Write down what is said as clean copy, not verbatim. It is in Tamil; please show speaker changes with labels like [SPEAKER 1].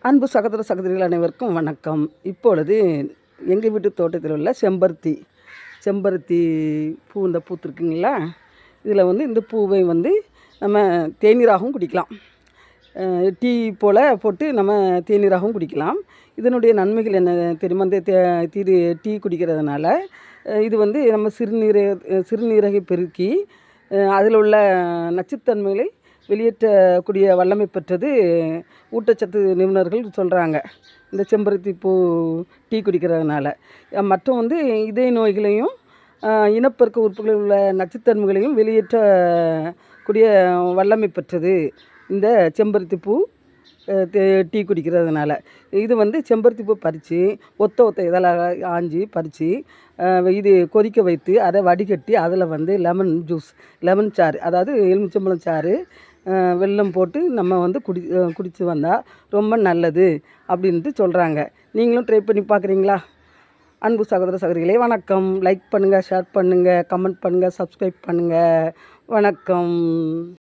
[SPEAKER 1] அன்பு சகோதர சகோதரிகள் அனைவருக்கும் வணக்கம். இப்பொழுது எங்கள் வீட்டு தோட்டத்தில் உள்ள செம்பருத்தி பூ இந்த பூத்துருக்குங்களா, இதில் இந்த பூவை நம்ம தேநீராகவும் குடிக்கலாம். டீ போல் போட்டு நம்ம தேநீராகவும் குடிக்கலாம். இதனுடைய நன்மைகள் என்ன தெரியுமா? இந்த டீ குடிக்கிறதுனால இது நம்ம சிறுநீரகை பெருக்கி அதில் உள்ள நச்சுத்தன்மைகளை வெளியேற்றக்கூடிய வல்லமை பெற்றது ஊட்டச்சத்து நிபுணர்கள் சொல்கிறாங்க. இந்த செம்பருத்தி பூ டீ குடிக்கிறதுனால மற்றும் இதய நோய்களையும் இனப்பெருக்க உறுப்புகளில் உள்ள நச்சுத்தன்மைகளையும் வெளியேற்றக்கூடிய வல்லமை பெற்றது இந்த செம்பருத்தி பூ டீ குடிக்கிறதுனால. இது செம்பருத்தி பூ பறித்து ஒத்த இதழாக ஆஞ்சி பறித்து இது கொதிக்க வைத்து அதை வடிகட்டி அதில் லெமன் சாறு, அதாவது எலுமிச்சம்பழம் சாறு, வெல்லம் போட்டு நம்ம குடித்து வந்தால் ரொம்ப நல்லது அப்படின்ட்டு சொல்கிறாங்க. நீங்களும் ட்ரை பண்ணி பார்க்குறீங்களா? அன்பு சகோதர சகோதரிகளே வணக்கம். லைக் பண்ணுங்கள், ஷேர் பண்ணுங்கள், கமெண்ட் பண்ணுங்கள், சப்ஸ்கிரைப் பண்ணுங்கள். வணக்கம்.